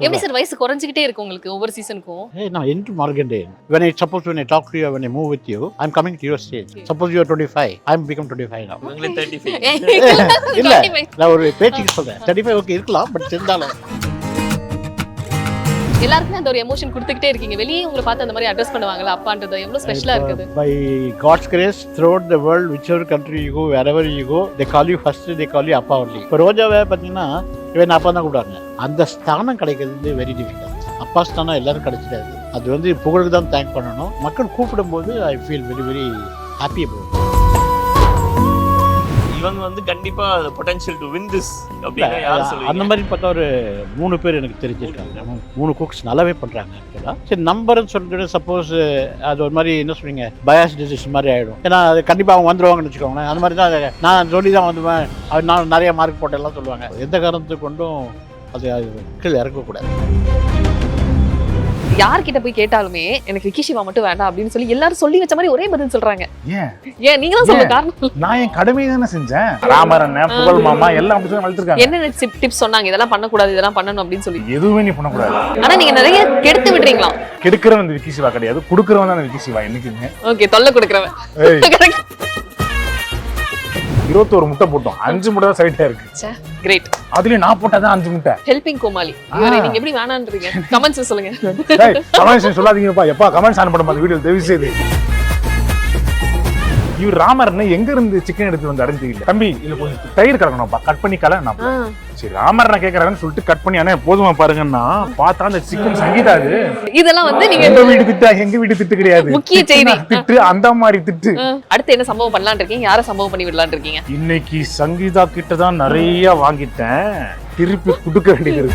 எப்படி சார் வயசு குறைஞ்சிக்கிட்டே இருக்கு உங்களுக்கு ஒவ்வொரு சீசனுக்கும்? Hey, now into Morgan Day. When I talk to you, when I move with you, I'm coming to your stage. Suppose you are 25, I'm become 25 now. இவங்களே 35. இல்ல நான் ஒரு பேச்சுக்கு சொல்றேன். 35 ஓகே இருக்கலாம், பட் இருந்தாலும் எல்லாருக்குமே அந்த ஒரு எமோஷன் கொடுத்துக்கிட்டே இருக்கீங்க. வெளியே உங்களை பார்த்து அந்த மாதிரி அட்ரஸ் பண்ணுவாங்களா அப்பான்றது எவ்வளவு ஸ்பெஷலா இருக்குது? By God's grace, throughout the world, whichever country you go, wherever you go, they call you first, they call you அப்பா only. இப்போ ரோஜாவை பார்த்தீங்கன்னா இவன் அப்பா தான் கூப்பிடுவாங்க. அந்த ஸ்தானம் கிடைக்கிறது வெரி டிஃபிகல்ட். அப்பா ஸ்தானம் எல்லாரும் கிடைச்சிடாது. அது வந்து புகழுக்கு தான் தேங்க் பண்ணணும். மக்கள் கூப்பிடும்போது I feel very very happy about. இவங்க வந்து கண்டிப்பா பொட்டன்ஷியல் டு வின் திஸ் அப்படினா யார் சொல்லுவீங்க? அந்த மாதிரி பார்த்தா ஒரு 3 பேர் எனக்கு தெரிஞ்சிருக்காங்க. 3 குக்ஸ் நல்லாவே பண்றாங்க ஆக்சுவலா. சரி நம்பர்னு சொல்லிட்டு சப்போஸ் அது ஒரு மாதிரி என்ன சொல்றீங்க பயாஸ் டிசிஷன் மாதிரி ஆயிடும். ஏன்னா அது கண்டிப்பா அவங்க வந்துருவாங்கன்னு வச்சுக்கோங்களேன். அந்த மாதிரி தான் நான் சொல்லி தான் வந்துவேன். அது நான் நிறைய மார்க் போட்டெல்லாம் சொல்லுவாங்க. எந்த காரணத்துக்கு கொண்டும் அது கீழே இறக்கக்கூடாது. யார்கிட்ட போய் கேட்டாலுமே எனக்கு விக்கி சிவா மட்டும் வேண்டாம் அப்படின்னு சொல்லி எல்லாரும் சொல்லி வச்ச மாதிரி ஒரே பதில் சொல்றாங்க. ஏன் நீங்க தான் சொல்லுங்க காரணம். நான் என் கடமையை தானே செஞ்சேன். ராமர் அண்ணன் புகழ் மாமா எல்லாம் அப்படி சொல்லி வளர்த்துருக்காங்க. என்ன டிப்ஸ் சொன்னாங்க இதெல்லாம் பண்ணக்கூடாது இதெல்லாம் பண்ணணும் அப்படின்னு சொல்லி? எதுவுமே நீ பண்ணக்கூடாது. ஆனா நீங்க நிறைய கெடுத்து விடுறீங்களா? கெடுக்கிறவன் வந்து விக்கி சிவா கிடையாது, கொடுக்கிறவன் தான் விக்கி சிவா என்னைக்குங்க. ஓகே தொல்லை கொடுக்கிறவன். 21 முட்டை போட்டோம், 5 முட்டை தான் சைட்டா இருக்கு. கிரேட். அதுலயும் நான் போட்டாதான் 5 முட்டை. ஹெல்பிங் கோமாளி. இவரை நீங்க எப்படி வேணான்றீங்க? கமெண்ட்ஸ் சொல்லுங்க. கமெண்ட்ஸ் சொல்லாதீங்கப்பா. எப்பா கமெண்ட்ஸ் ஆன் பண்ணுமா வீடியோ தயவு செய்து. இவர் ராமர்னு எங்க இருந்து சிக்கன் எடுத்து வந்து அரைஞ்சு இல்ல தம்பி இல்ல கொஞ்சம் தயிர் கலக்கணும்ப்பா கட் பண்ணி கலக்கணும். சரி ராமர் நான் கேக்குறாங்கன்னு சொல்லிட்டு கட் பண்ணி அண்ணே போதுமா பாருங்கன்னா பார்த்தா அந்த சிக்கன் சங்கீதா அது. இதெல்லாம் வந்து நீங்க எங்க வீடு திட்டா எங்க வீடு திட்டு கிடையாது, முக்கிய செய்தி திட்டு அந்த மாதிரி திட்டு. அடுத்து என்ன சம்பவம் பண்ணலாம்னு இருக்கீங்க? யாரை சம்பவம் பண்ணி விடலாம்னு இருக்கீங்க? இன்னைக்கு சங்கீதா கிட்ட தான் நிறைய வாங்கிட்டேன், திருப்பி கொடுக்க வேண்டியது.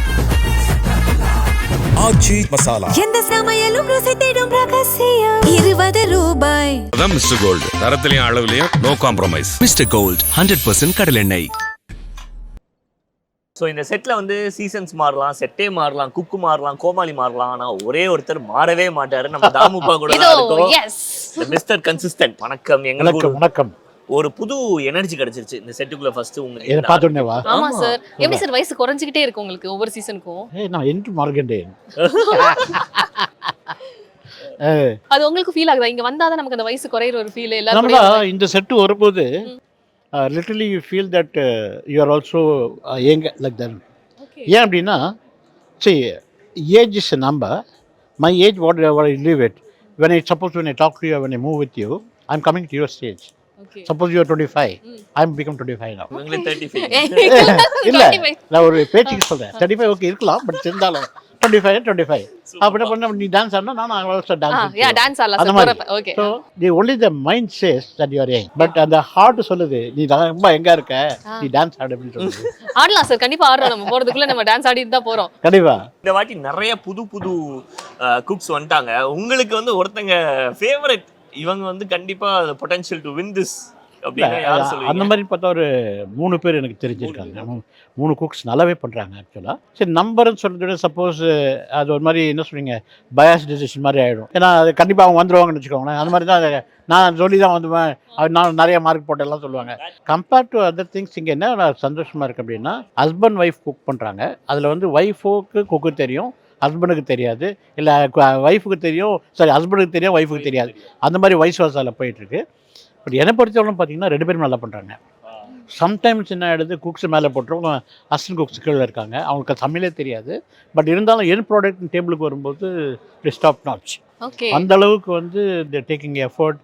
ஆச்சி மசாலா எந்த சமையலும் ருசி தேடும் ரகசியம் 20 ரூபாய். அதான் மிஸ்டர் கோல்ட், தரத்திலையும் அளவுலையும் நோ காம்ப்ரமைஸ். மிஸ்டர் கோல்ட் 100% கடலெண்ணெய். ஸோ இந்த செட்டில் வந்து சீசன்ஸ் மாறலாம், செட்டே மாறலாம், குக்கு மாறலாம், கோமாளி மாறலாம். ஆனால் ஒரே ஒருத்தர் மாறவே மாட்டாரு. நம்ம தாமுப்பா கூட தான் இருக்கோம். Mister consistent. வணக்கம். எங்களுக்கு வணக்கம். ஒரு புது எனர்ஜி கிடைச்சிருச்சு இந்த செட்டுக்குள்ள. ஃபர்ஸ்ட் உங்க இத பார்த்தோனே வா. ஆமா சார். எப்படி சார் வயசு குறைஞ்சிக்கிட்டே இருக்கு உங்களுக்கு ஒவ்வொரு சீசனுக்கும்? நான் into Morgan Day. அது உங்களுக்கு ஃபீல் ஆகுதா? இங்க வந்தாதான் நமக்கு அந்த வயசு குறையிற ஒரு ஃபீல் எல்லாரும் நம்ம இந்த செட் வரும்போது literally you feel that you are also young like that. ஏன் அப்படின்னா see age is a number. My age what I live it. When I talk to you, when I move with you, I'm coming to your stage. Okay. Suppose you are 25, I'm become 25 now. இவங்களே 35. இல்ல நான் ஒரு பேச்சுக்கு சொல்றேன். 35 okay இருக்கலாம், but இருந்தாலும் 25 அப்படி பண்ண நீ டான்ஸ் ஆடனா நான் ஆல்சோ டான்ஸ். டான்ஸ் ஆடலாம் sir. Okay. So the only the mind says that you are young, but அந்த ஹார்ட் சொல்லுது நீ ரொம்ப எங்க இருக்க, நீ டான்ஸ் ஆடு அப்படி சொல்லுது. ஆடலாம் சார், கண்டிப்பா ஆடுறோம். நம்ம போறதுக்குள்ள நம்ம டான்ஸ் ஆடிட்டு தான் போறோம். கண்டிப்பா. இந்த வாட்டி நிறைய புது புது குக்ஸ் வந்துட்டாங்க. உங்களுக்கு வந்து ஒருத்தங்க ஃபேவரட் இவங்க வந்து கண்டிப்பா பொட்டன்ஷியல் டு வின் திஸ் அப்படினா யார் சொல்லுவீங்க? அந்த மாதிரி பார்த்தா ஒரு 3 பேர் எனக்கு தெரிஞ்சிருக்காங்க. 3 குக்ஸ் நல்லாவே பண்றாங்க ஆக்சுவலா. சரி நம்பர்னு சொல்லிட்டு சப்போஸ் அது ஒரு மாதிரி என்ன சொல்றீங்க பயாஸ் டிசிஷன் மாதிரி ஆயிடும். ஏன்னா அது கண்டிப்பா அவங்க வந்துருவாங்கன்னு வச்சுக்கோங்களேன். அந்த மாதிரி தான் நான் சொல்லி தான் வந்துவேன். அது நான் நிறைய மார்க் போட்டெல்லாம் சொல்லுவாங்க. கம்பேர்ட் டு அதர் திங்ஸ் இங்கே என்ன சந்தோஷமா இருக்கு அப்படின்னா ஹஸ்பண்ட் ஒய்ஃப் குக் பண்றாங்க. அதில் வந்து ஒய்ஃபுக்கு குக்கு தெரியும், ஹஸ்பண்டுக்கு தெரியாது. இல்லை ஒய்ஃபுக்கு தெரியும், சாரி ஹஸ்பண்டுக்கு தெரியும், ஒய்ஃபுக்கு தெரியாது. அந்த மாதிரி வயசு வயசால் போயிட்டுருக்கு. பட் என்னை பொறுத்தவரை பார்த்தீங்கன்னா 2 பேரும் நல்லா பண்ணுறாங்க. சம்டைம்ஸ் என்ன ஆகிடுது குக்ஸ் மேலே போட்டுருவோம், அசிஸ்டன்ட் குக்ஸ் கீழே இருக்காங்க, அவங்களுக்கு தமிழே தெரியாது. பட் இருந்தாலும் என் ப்ராடக்ட் டேபிளுக்கு வரும்போது ஸ்டாப் நாட்ச். அந்த அளவுக்கு வந்து தி டேக்கிங் எஃபர்ட்,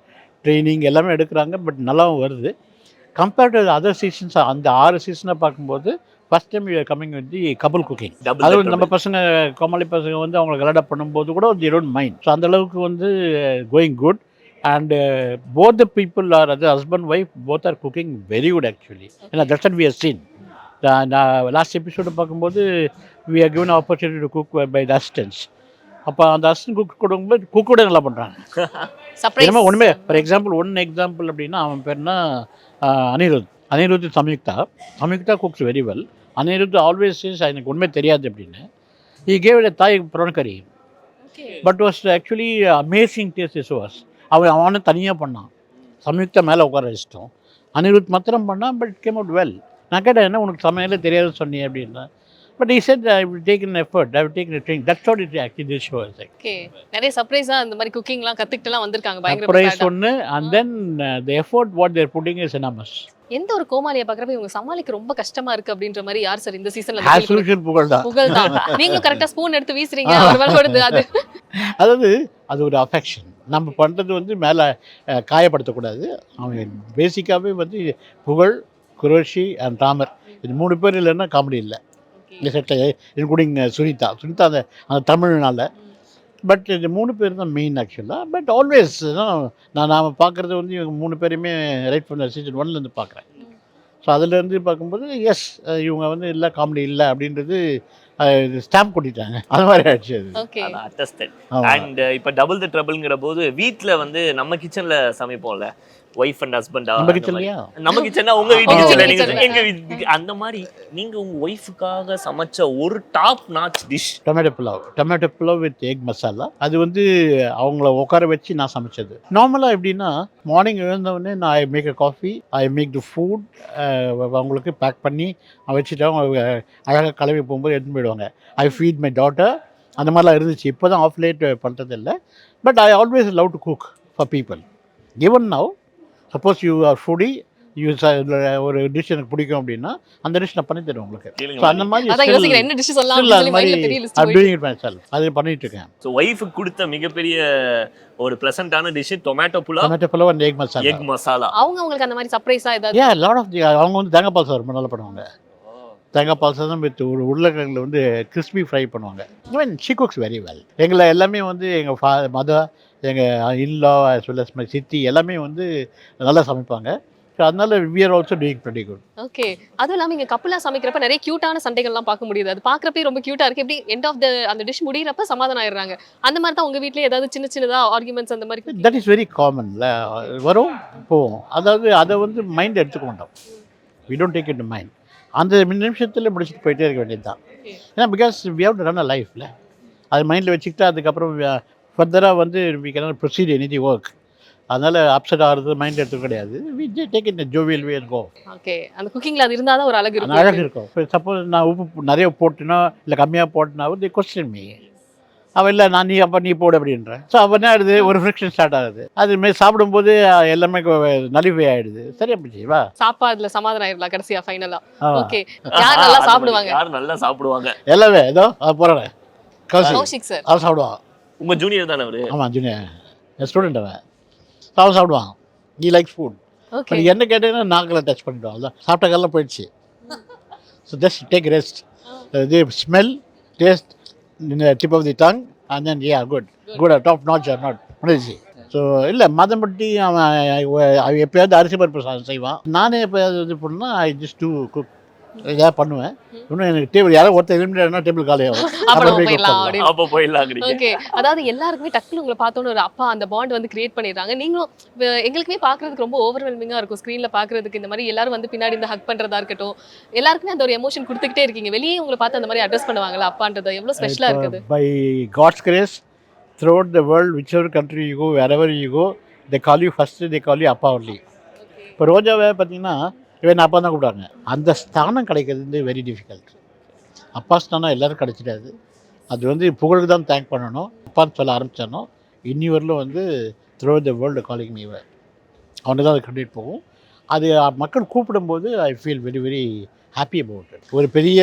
ட்ரைனிங் எல்லாமே எடுக்கிறாங்க. பட் நல்லாவும் வருது. கம்பேர்ட் டு அதர் சீசன்ஸ், அந்த 6 சீசனை பார்க்கும்போது first time you are coming with the couple cooking. அது நம்ம பசங்க கோமாளி பசங்க வந்து அவங்க கலடா பண்ணும்போது கூட தி டோன்ட் மைண்ட். ஸோ அந்த அளவுக்கு வந்து going good. And both the people are, as husband wife, both are cooking very good actually. And that's what we have seen. The last episode பார்க்கும்போது we are given opportunity to cook by the assistants. அப்போ அந்த assistant cook கூட நல்லா பண்ணுறாங்க. என்னமோ ஒன்றுமே for example அப்படின்னா அவன் பேர்னா Anirudh Samyuktha cooks very well. Anirudh always எனக்கு ஒன்றுமே தெரியாது அப்படின்னு. he gave it a Thai prawn curry. But was actually amazing taste it was. அவனை தனியாக பண்ணான், சம்யுக்தா மேலே உட்கார வச்சிட்டோம். அனிருத் மாத்திரம் பண்ணான், பட் கேம் அவுட் வெல். நான் கேட்டேன் என்ன உனக்கு சமையலே தெரியாதுன்னு சொன்னீங்க அப்படின்னா, But he said, I will take an effort, I will take a training. That's what it actually this show is like. Okay நிறைய சர்ப்ரைஸா அந்த மாதிரி குக்கிங்லாம் கத்துக்கிட்டுலாம் வந்திருக்காங்க பயங்கர Surprise prepared-ஆ. ஒன்று, and then the effort what they're putting is enormous. எந்த ஒரு கோமாளியை பாக்குறப்ப இவங்க சமாளிக்க ரொம்ப கஷ்டமா இருக்கு அப்படின்ற மாதிரி யார் சார் இந்த சீசன்ல As usual புகழ் தான். புகழ் தான் நீங்களும் கரெக்டா ஸ்பூன் எடுத்து வீசுறீங்க ஒரு வேளை கொடுத்து அது அதாவது அது ஒரு அஃபெக்ஷன். நம்ம பண்ணுறது வந்து மேலே காயப்படுத்தக்கூடாது. அவன் பேசிக்காகவே வந்து புகழ், குரோஷி அண்ட் ராமர் இது 3 பேர் இல்லைன்னா காமெடி இல்லை. இந்த செட்டில் இன்க்ளூடிங் சுனிதா அந்த அந்த தமிழ்னால. பட் இது 3 பேர் தான் மெயின் ஆக்சுவலாக. பட் ஆல்வேஸ் நாம் பார்க்குறது வந்து இவங்க 3 பேரையுமே ரைட் பண்ண சீசன் 1லேருந்து பார்க்குறேன். ஸோ அதுலேருந்து பார்க்கும்போது எஸ் இவங்க வந்து இல்லை காமெடி இல்லை அப்படின்றது ஸ்டாம்ப் கொட்டிட்டாங்க. அது மாதிரி ஆயிடுச்சு அது. Okay attested. ஆமா. அண்ட் இப்போ டபுள் த ட்ரபிள்ங்கிற போது வீட்ல வந்து நம்ம கிச்சன்ல சமைப்போம்ல, ஒய்ஃப் அண்ட் ஹஸ்பண்டா நம்ம கிச்சன்லையா? நம்ம கிச்சன்னா உங்க வீட்டு உங்க கிச்சன்ல kitchen. நீங்க எங்க வீட்டுக்கு அந்த மாதிரி நீங்க உங்க ஒய்ஃபுக்காக சமைச்ச ஒரு top notch dish? Tomato pulao with egg masala. அது வந்து அவங்கள உட்கார வச்சு நான் சமைச்சது. நார்மலாக எப்படின்னா மார்னிங் எழுந்தவுடனே நான் I make a coffee, I make the food, அவங்களுக்கு பேக் பண்ணி வச்சுட்டு அவங்க அழகாக கிளம்பி போகும்போது எடுத்துன்னு போயிடுவாங்க. I feed my daughter. அந்த மாதிரிலாம் இருந்துச்சு. இப்போ தான் ஆஃப் லேட் பண்ணுறதில்ல. But I always love to cook for people. Even now suppose you are foodie, ஒரு டிஷ் எனக்கு பிடிக்கும் அப்படின்னா அந்த டிஷ் நான் பண்ணி தருவேன் உங்களுக்கு. கேளுங்க. ஸோ அந்த மாதிரி அதான் யோசிக்கிறேன் என்ன டிஷ் சொல்லலாம் still அது அப்படின்னு மாதிரி மைண்ட்ல பெரிய list I'm doing it myself. அது பண்ணிட்டு இருக்கேன். ஸோ ஒய்ஃபுக்கு கொடுத்த மிகப்பெரிய ஒரு ப்ளசண்டான dish tomato pulao, tomato pulao and egg masala. Egg masala. அவங்க உங்களுக்கு அந்த மாதிரி சர்ப்ரைஸா ஏதாவது Yeah, lot of அவங்க வந்து தேங்காய் பால் சாதம் ரொம்ப நல்லா பண்ணுவாங்க. தேங்காய் பால் சாதம் வித் ஒரு உருளைக்கிழங்குல வந்து கிறிஸ்பி ஃப்ரை பண்ணுவாங்க. Even she cooks very well. எங்களை எல்லாமே வந்து எங்கள் மதர், எங்கள் in-law as well as my சித்தி எல்லாமே வந்து நல்லா சமைப்பாங்க. ஸோ அதனால we are also doing pretty good. Okay அதுவும் இல்லாம இங்க கப்பலா சமைக்கிறப்ப நிறைய கியூட்டான சண்டைகள்லாம் பார்க்க முடியுது. அது பார்க்கறப்பே ரொம்ப கியூட்டா இருக்கு. எப்படி எண்ட் ஆஃப் த அந்த டிஷ் முடியறப்ப சமாதானம் ஆயிடுறாங்க. அந்த மாதிரி தான் உங்க வீட்லயே ஏதாவது சின்னதா ஆர்குமெண்ட்ஸ் அந்த மாதிரி தட் இஸ் வெரி காமன்ல வரும் போவோம். அதாவது அதை வந்து மைண்ட் எடுத்துக்க மாட்டோம். we don't take it to mind. அந்த நிமிஷத்தில் முடிச்சுட்டு போயிட்டே இருக்க வேண்டியது தான். ஏன்னா because we have to run a life. அது மைண்டில் வச்சுக்கிட்டு அதுக்கப்புறம் ஃபர்தராக வந்து we cannot proceed anything work. அதனால் அப்செட் ஆகிறது மைண்ட் எடுத்துக்க கிடையாது. we just take it in a jovial way and go. Okay அந்த குக்கிங்ல அது இருந்தாதான் ஒரு அழகு அந்த இருக்கும். அழகு இருக்கும். இப்போ சப்போஸ் நான் உப்பு நிறைய போட்டுனா இல்லை கம்மியாக போட்டுனா they question me. அவள் இல்லை நான் நீ போடு அப்படின்றேன். ஸோ அப்போ என்ன ஆகிடுது, ஒரு ஃப்ரிக்ஷன் ஸ்டார்ட் ஆகுது. அதுமாரி சாப்பிடும்போது எல்லாமே நலிவே ஆகிடுது. சரியா போச்சு வா சாப்பாடுல சமாதானம் ஆயிடலாம் கடைசியா ஃபைனலா. ஓகே யார் நல்லா சாப்பிடுவாங்க? யார் நல்லா சாப்பிடுவாங்க? எல்லாமே ஏதோ அது போகிறேன் கௌஷிக் சார் அவன் சாப்பிடுவான். உங்க ஜூனியர் தானே அவரு? ஆமாம் ஜூனியர் என் ஸ்டூடெண்ட் அவன். அவன் சாப்பிடுவான். நீ லைக் ஃபுட். ஓகே பட் என்ன கேட்டீங்கன்னா நாக்கில் டச் பண்ணிவிடுவான். அதான் சாப்பிட்ட காலம் போயிடுச்சு. So just take rest. The smell taste in the tip of the tongue and then yeah good top notch or not முடிஞ்சிச்சு. ஸோ இல்லை மதம்பட்டி அவன் எப்போயாவது அரிசி பருப்பு சாதம் செய்வான். நானே எப்போயாவது இது பண்ணால் ஐ ஜஸ்ட் டூ குக் ஏதாவது பண்ணுவேன். இன்னும் எனக்கு டேபிள் யாராவது ஒருத்தர் எலிமினேட்னா டேபிள் காலியாகும். அப்புறம் போயிடலாம் அப்படின்னு. அப்போ போயிடலாம். ஓகே அதாவது எல்லாருக்குமே டக்குனு உங்களை பார்த்தோன்னு ஒரு அப்பா அந்த பாண்ட் வந்து கிரியேட் பண்ணிடுறாங்க. நீங்களும் எங்களுக்குமே பார்க்கறதுக்கு ரொம்ப ஓவர்வெல்மிங்கா இருக்கும் ஸ்க்ரீன்ல பார்க்கறதுக்கு. இந்த மாதிரி எல்லாரும் வந்து பின்னாடி இந்த ஹக் பண்றதா இருக்கட்டும் எல்லாருக்குமே அந்த ஒரு எமோஷன் கொடுத்துக்கிட்டே இருக்கீங்க. வெளியே உங்களை பார்த்து அந்த மாதிரி அட்ரஸ் பண்ணுவாங்களா அப்பான்றது எவ்வளவு ஸ்பெஷலா இருக்குது. By God's grace throughout the world whichever country you go wherever you go they call you first, they call you அப்பா only. இப்போ ரோஜாவை பார்த்தீங்கன்னா இவன் அப்பா தான் கூப்பிட்டாங்க. அந்த ஸ்தானம் கிடைக்கிறது வந்து வெரி டிஃபிகல்ட். அப்பா ஸ்தானம் எல்லோரும் கிடைச்சிடாது. அது வந்து புகழுக்கு தான் தேங்க் பண்ணணும். அப்பான்னு சொல்ல ஆரம்பித்தானோ இன்னி வரலும் வந்து through the world calling me அவனுக்கு தான் அது கிரெடிட் போகும். அது மக்கள் கூப்பிடும்போது I feel very very happy about it. ஒரு பெரிய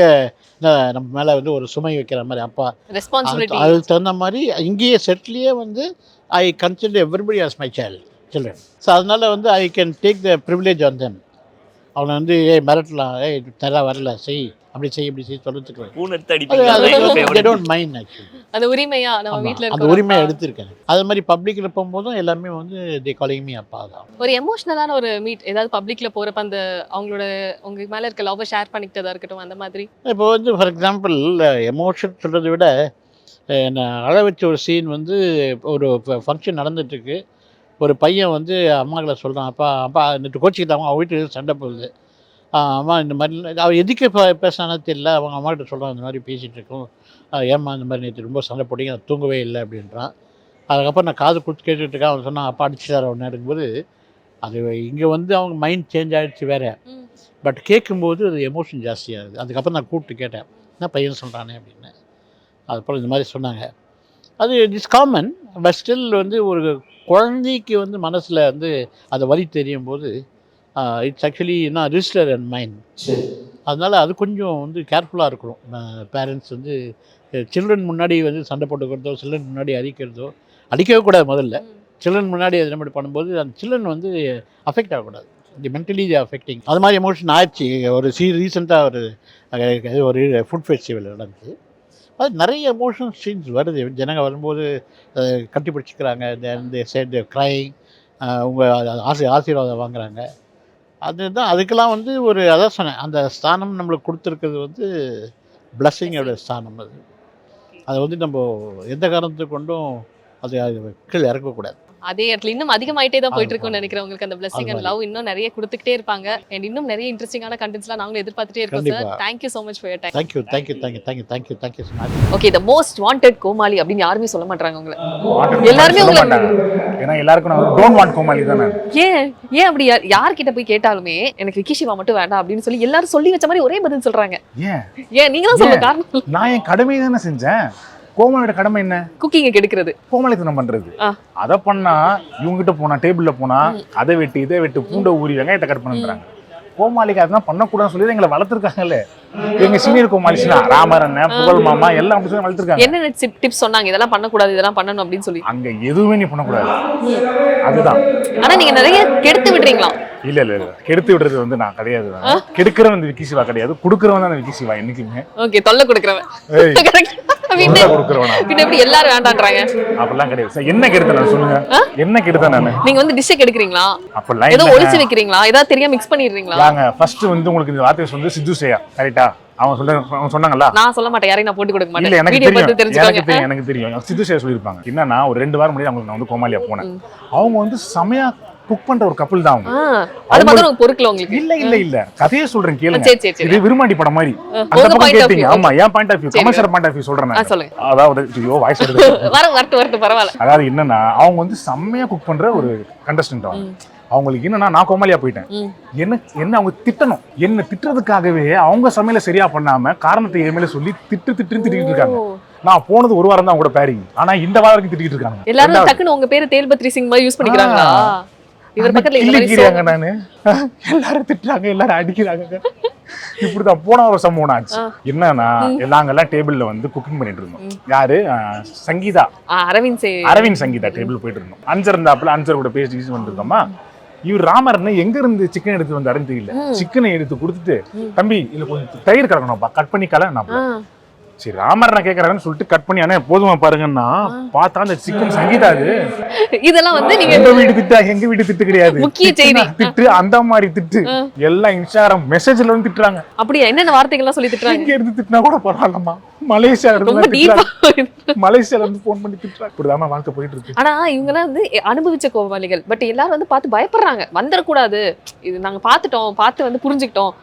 நம்ம மேலே வந்து ஒரு சுமை வைக்கிற மாதிரி அப்பா ரெஸ்பான்சிபிலிட்டி. அதுக்கு தகுந்த மாதிரி இங்கேயே செட்லேயே வந்து ஐ consider everybody as my children. So அதனால் வந்து I can take the privilege on them. அவனை வந்து மிரட்டலாம், தரா வரல செய் அப்படி செய் சொல்றதுக்கு அந்த உரிமையா நம்ம வீட்ல அந்த உரிமையை எடுத்திருக்கேன். அது மாதிரி பப்ளிக்ல போகும்போதும் எல்லாமே வந்து தே காலிங் மீ அப்பா தான். ஒரு எமோஷனலான ஒரு மீட் ஏதாவது பப்ளிக்ல போறப்ப அந்த அவங்களோட உங்க மேல இருக்க லவ் ஷேர் பண்ணிக்கிட்டதா இருக்கட்டும் அந்த மாதிரி. இப்போ வந்து ஃபார் எக்ஸாம்பிள் எமோஷன் சொல்றதை விட என்னை அழ வச்ச ஒரு சீன் வந்து ஒரு ஃபங்க்ஷன் நடந்துட்டுருக்கு. ஒரு பையன் வந்து அம்மாக்களை சொல்கிறான், அப்பா நேற்று கோச்சிக்கிட்டாங்க அவன் வீட்டுக்கு சண்டை போகுது. அம்மா இந்த மாதிரி அவன் எதுக்கு பேசினானே தெரியல. அவங்க அம்மாக்கிட்ட சொல்கிறான் இந்த மாதிரி பேசிகிட்டு இருக்கோம். ஏம்மா இந்த மாதிரி நேற்று ரொம்ப சண்டை போட்டிங்க நான் தூங்கவே இல்லை அப்படின்றான். அதுக்கப்புறம் நான் காது கொடுத்து கேட்டுட்டு இருக்கேன். அவன் சொன்னான் அப்பா அடிச்சுட்டார் அவன் இருக்கும்போது அது இங்கே வந்து அவங்க மைண்ட் சேஞ்ச் ஆகிடுச்சு வேறு. பட் கேட்கும்போது அது எமோஷன் ஜாஸ்தியாகுது. அதுக்கப்புறம் நான் கூப்பிட்டு கேட்டேன் என்ன பையன் சொல்கிறானே அப்படின்னு. அதுபோல் இந்த மாதிரி சொன்னாங்க. அது இட்ஸ் காமன். பட் ஸ்டில் வந்து ஒரு குழந்தைக்கு வந்து மனசில் வந்து அந்த வலி தெரியும் போது இட்ஸ் ஆக்சுவலி என்ன ரிஜிஸ்டர் அண்ட் மைண்ட். அதனால் அது கொஞ்சம் வந்து கேர்ஃபுல்லாக இருக்கணும். பேரண்ட்ஸ் வந்து சில்ட்ரன் முன்னாடி வந்து சண்டை போட்டுக்கிறதோ, சில்ட்ரன் முன்னாடி அடிக்கவே கூடாது. முதல்ல சில்ட்ரன் முன்னாடி அது மாதிரி பண்ணும்போது அந்த சில்ட்ரன் வந்து அஃபெக்ட் ஆகக்கூடாது. தி மென்டலி தி அஃபெக்டிங். அது மாதிரி எமோஷன் ஆயிடுச்சு. ஒரு ரீசெண்டாக ஒரு ஃபுட் ஃபெஸ்டிவல் நடந்துச்சு. அது நிறைய எமோஷனல் சீன்ஸ் வருது. ஜனங்க வரும்போது கட்டி பிடிச்சிக்கிறாங்க, இந்த க்ரைங், உங்கள் ஆசீர்வாதம் வாங்குறாங்க. அதுதான் அதுக்கெல்லாம் வந்து அதான் சொன்னேன், அந்த ஸ்தானம் நம்மளுக்கு கொடுத்துருக்கிறது வந்து பிளஸ்ஸிங்கோட ஸ்தானம். அதை வந்து நம்ம எந்த காரணத்தை கொண்டும் அது கீழே இறக்கக்கூடாது. அதே இடத்துல இன்னும் அதிகமாயிட்டே தான் போயிட்டு இருக்கும்னு நினைக்கிறேன். உங்களுக்கு அந்த பிளஸிங் அண்ட் லவ் இன்னும் நிறைய கொடுத்துக்கிட்டே இருப்பாங்க. அண்ட் இன்னும் நிறைய இன்ட்ரெஸ்டிங்கான கண்டென்ட்ஸ்லாம் நாங்களும் எதிர்பார்த்துட்டே இருக்கோம் sir. Thank you so much for your time. Thank you so much. Okay, the most wanted கோமாளி அப்படின்னு யாருமே சொல்ல மாட்டாங்க உங்களை. எல்லாருமே ஏன்னா எல்லாருக்கும் நான் டோன்ட் வாண்ட் கோமாளி தானே. ஏன் அப்படி யார்கிட்ட போய் கேட்டாலுமே எனக்கு விக்கி சிவா மட்டும் வேண்டாம் அப்படின்னு சொல்லி எல்லாரும் சொல்லி வச்ச மாதிரி ஒரே பதில் சொல்றாங்க. ஏன் நீங்க தான் சொல்ல காரணம்? நான் என் கடமையை தானே செஞ்சேன். கோமாளியோட கடமை என்ன? குக்கிங்க கெடுக்கிறது, கோமாளித்தனம் பண்றது. அதை பண்ணா இவங்ககிட்ட போனா டேபிள்ல போனா அதை வெட்டு இதை வெட்டு பூண்டை ஊறி வெங்காயத்தை கட் பண்ணுறாங்க. கோமாளிக்கு அதெல்லாம் பண்ணக்கூடாதுன்னு சொல்லி எங்களை வளர்த்துருக்காங்கல்ல. எங்க சீனியர் கோமாளிஸ்னா ராமர் அண்ணன், புகழ் மாமா எல்லாம் அப்படி சொல்லி வளர்த்துருக்காங்க. என்ன டிப்ஸ் சொன்னாங்க இதெல்லாம் பண்ணக்கூடாது இதெல்லாம் பண்ணணும் அப்படின்னு சொல்லி? அங்க எதுவுமே நீ பண்ணக்கூடாது, அதுதான். ஆனா நீங்க நிறைய கெடுத்து விடுறீங்களா? இல்ல கெடுத்து விடுறது வந்து நான் கிடையாது. கெடுக்கிறவன் வந்து விக்கி சிவா கிடையாது, குடுக்கிறவன் தான் விக்கி சிவா என்னைக்குமே. ஓகே, தொல்லை கொடுக்கிறவன் எல்லாரும் வேண்டான்றாங்க. அப்படிலாம் கிடையாது. என்ன கெடுத்த சொல்லுங்க, என்ன கெடுத்த நானு? நீங்க வந்து டிஷ் கெடுக்குறீங்களா? அப்பெல்லாம் ஏதோ ஒளிச்சு வைக்கிறீங்களா? ஏதாவது தெரியாம மிக்ஸ் பண்ணிடுறீங்களா? நாங்க ஃபர்ஸ்ட் வந்து உங்களுக்கு இந்த வார்த்தை வந்து சித்து சேயா கரெக்ட்டா? அவங்க சொன்னாங்கல்ல. நான் சொல்ல மாட்டேன், யாரையும் நான் போட்டு கொடுக்க மாட்டேன். இல்ல எனக்கு தெரியும் சித்து சேயா சொல்லிருப்பாங்க. என்னன்னா ஒரு 2 வாரம் முன்னாடி அவங்களுக்கு நான் வந்து கோமாளியா போனேன். அவங்க வந்து செமையா குக் பண்ற ஒரு கப்பிள் தான் அவங்க. அது மாதிரி பொறுக்கல உங்களுக்கு? இல்ல கதையே சொல்றேன் கேளுங்க. இது விருமாண்டி படம் மாதிரி. அந்த பக்கம் கேட்டீங்க. ஆமா, என் point of view, commercial point of view சொல்றேன் நான். சொல்லுங்க. அதாவது ஐயோ வாய்ஸ் வருது. வரட்டு பரவாயில்ல. அதாவது என்னன்னா அவங்க வந்து செம்மையா குக் பண்ற ஒரு கண்டஸ்டன்ட் அவங்க. அவங்களுக்கு என்னன்னா நான் கோமாளியா போயிட்டேன். என்ன அவங்க திட்டணும், என்ன திட்டுறதுக்காகவே அவங்க சமையல சரியா பண்ணாம காரணத்தை என் சொல்லி திட்டிட்டு இருக்காங்க. நான் போனது 1 வாரம் தான் கூட பேரிங். ஆனா இந்த வாரம் வரைக்கும் திட்டிட்டு இருக்காங்க. எல்லாரும் டக்குன்னு உங்க பேரு தேல்பத்ரி சிங் மாதிரி யூஸ் பண்ணிக்கிறாங்களா? இவர் பக்கத்துல இல்லைங்க. நானு எல்லாரும் திட்டுறாங்க, எல்லாரும் அடிக்கிறாங்க. இப்படிதான் போன ஒரு சம்பவம் ஆச்சு. என்னன்னா நாங்கெல்லாம் டேபிள்ல வந்து குக்கிங் பண்ணிட்டு இருந்தோம். யாரு? சங்கீதா, அரவிந்த் சங்கீதா டேபிள் போயிட்டு இருந்தோம். அஞ்சர் இருந்தாப்புல, அஞ்சர் கூட பேசி பண்ணிட்டு இருக்கோமா. இவர் ராமர்னு எங்க இருந்து சிக்கன் எடுத்து வந்து அறிந்து இல்ல, சிக்கனை எடுத்து கொடுத்துட்டு தம்பி இதுல கொஞ்சம் தயிர் கலக்கணும்ப்பா, கட் பண்ணி கலன்னா. சரி ராமர் நான் கேக்குறாங்கன்னு சொல்லிட்டு கட் பண்ணி அண்ணே போதுமா பாருங்கன்னா பார்த்தா அந்த சிக்கன் சங்கீதா. இதெல்லாம் வந்து நீங்க எங்க வீட்டு திட்டு கிடையாது, முக்கிய செய்தி திட்டு. அந்த மாதிரி திட்டு எல்லாம் இன்ஸ்டாகிராம் மெசேஜ்ல வந்து திட்டுறாங்க. அப்படியே என்னென்ன வார்த்தைகள்லாம் சொல்லி திட்டுறாங்க? இங்க இருந்து திட்டினா கூட பரவாயில்லம்மா, மலேசியால இருந்து போன் பண்ணி திட்டுறாங்க. இப்படிதான் வாழ்க்கை போயிட்டு இருக்கு. ஆனா இவங்க எல்லாம் வந்து அனுபவிச்ச கோமாளிகள். பட் எல்லாரும் வந்து பார்த்து பயப்படுறாங்க, வந்துடக்கூடாது, இது நாங்க பார்த்து வந்து புரிஞ்சுக்கிட்டோம்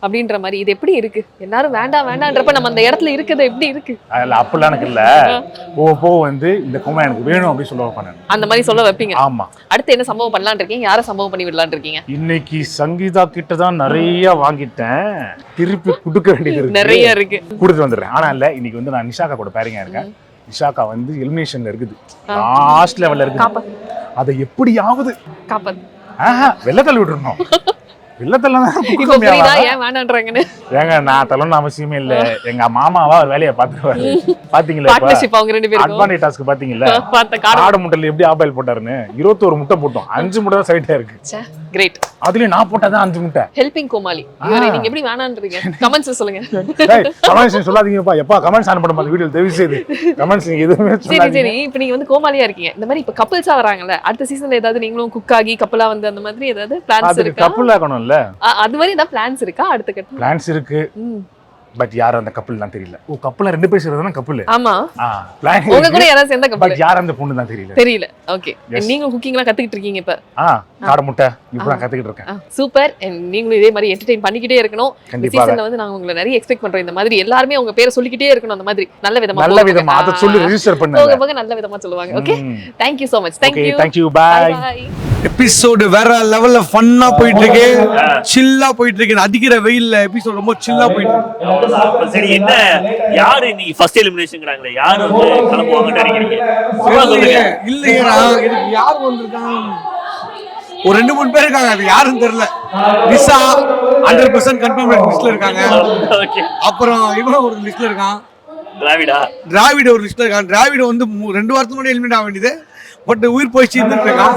அப்படின்ற மாதிரி. இது எப்படி இருக்கு? எல்லாரும் வேண்டாம்ன்றப்ப நம்ம அந்த இடத்துல இருக்குது எப்படி இருக்கு? அதுல அப்படிலாம் எனக்கு இல்ல. போ வந்து இந்த கோமா எனக்கு வேணும் அப்படின்னு சொல்ல வைப்பாங்க. அந்த மாதிரி சொல்ல வைப்பீங்க? ஆமா. அடுத்து என்ன சம்பவம் பண்ணலாம்னு இருக்கீங்க? யாரை சம்பவம் பண்ணி விடலாம்னு இருக்கீங்க? இன்னைக்கு சங்கீதா கிட்ட தான் நிறைய வாங்கிட்டேன், திருப்பி கொடுக்க வேண்டியது நிறைய இருக்கு, கொடுத்து வந்துடுறேன். ஆனா இல்ல, இன்னைக்கு வந்து நான் நிஷாக்கா கூட பேரிங்கா இருக்கேன். நிஷாக்கா வந்து எலிமினேஷன்ல இருக்குது, லாஸ்ட் லெவல்ல இருக்குது. அதை எப்படியாவது வெள்ளத்தள்ளி விட்டுறணும். ஏங்க நான் தள்ளணும் அவசியமே இல்ல. எங்க மாமாவா ஒரு வேலையை பாத்துருவாரு. பாத்தீங்களா ஆடு முட்டையில எப்படி ஆபாயில் போட்டாருன்னு? 21 முட்டை போட்டோம், 5 முட்டை தான் சைட்டா இருக்கு. கிரேட். அதுலயும் நான் போட்டதான் 5 முட்டை. ஹெல்பிங் கோமாளி. நீங்க எப்படி வேணான்றீங்க? கமெண்ட்ஸ் சொல்லுங்க. கமெண்ட்ஸ் சொல்லாதீங்கப்பா. எப்பா கமெண்ட்ஸ் ஆன் பண்ண வீடியோ தயவு செய்து கமெண்ட்ஸ் எதுவுமே சொல்லாதீங்க. சரி, இப்போ நீங்க வந்து கோமாளியா இருக்கீங்க. இந்த மாதிரி இப்ப கப்பிள்ஸா வராங்கல, அடுத்த சீசன்ல ஏதாவது நீங்களும் குக் ஆகி கப்பிளா வந்து அந்த மாதிரி ஏதாவது பிளான்ஸ் இருக்கா? கப்பிள் ஆகணும்ல, அது மாதிரி ஏதாவது பிளான்ஸ் இருக்கா? அடுத்த கட்ட பிளான்ஸ் இருக்கு. பட் யார் அந்த கப்பிள் தான் தெரியல. ஓ கப்பிள் 2 பேர் சேர்றதுனா கப்பிள். ஆமா. பிளான் உங்க கூட யாரா சேர்ந்த கப்பிள். பட் யார் அந்த பொண்ணு தான் தெரியல. ஓகே. நீங்க குக்கிங்லாம் கத்துக்கிட்டு இருக்கீங்க இப்ப? காட முட்டை இப்பலாம் கத்துக்கிட்டு இருக்கேன். சூப்பர். நீங்களும் இதே மாதிரி என்டர்டெயின் பண்ணிக்கிட்டே இருக்கணும். இந்த சீசன்ல வந்து நாங்க உங்களை நிறைய எக்ஸ்பெக்ட் பண்றோம். இந்த மாதிரி எல்லாரும் உங்க பேரை சொல்லிக்கிட்டே இருக்கணும். அந்த மாதிரி நல்ல விதமா அத சொல்லி ரெஜிஸ்டர் பண்ணுங்க. போக நல்ல விதமா சொல்லுவாங்க. Okay, thank you so much. thank you bye. Episode வேற லெவல்ல ஃபன்னா போயிட்டு இருக்கு, சில்லா போயிட்டு இருக்கு. அடிக்கிற வெயில்ல எபிசோட் ரொம்ப சில்லா போயிட்டு இருக்கு. அவ்வளவுதான். அப்ப சரி, என்ன யாரு இன்னைக்கு ஃபர்ஸ்ட் எலிமினேஷன்ங்கறாங்களே, யாரு வந்து கிளம்புவாங்கன்னு நினைக்கிறீங்க? சும்மா சொல்லுங்க. இல்லையா எனக்கு யார் வந்திருக்காங்க, ஒரு 2-3 பேர் இருக்காங்க, அது யாருன்னு தெரியல. நிஷா 100% கன்ஃபார்ம் லிஸ்ட்ல இருக்காங்க. ஓகே. அப்புறம் இவன் ஒரு லிஸ்ட்ல இருக்கான், திராவிட ஒரு லிஸ்ட்ல இருக்கான். டிராவிட வந்து 2 வாரத்துக்கு முன்னாடி எலிமினேட் ஆக வேண்டியது, பட் உயிர் போயிடுச்சு இருந்துட்டு இருக்கான்.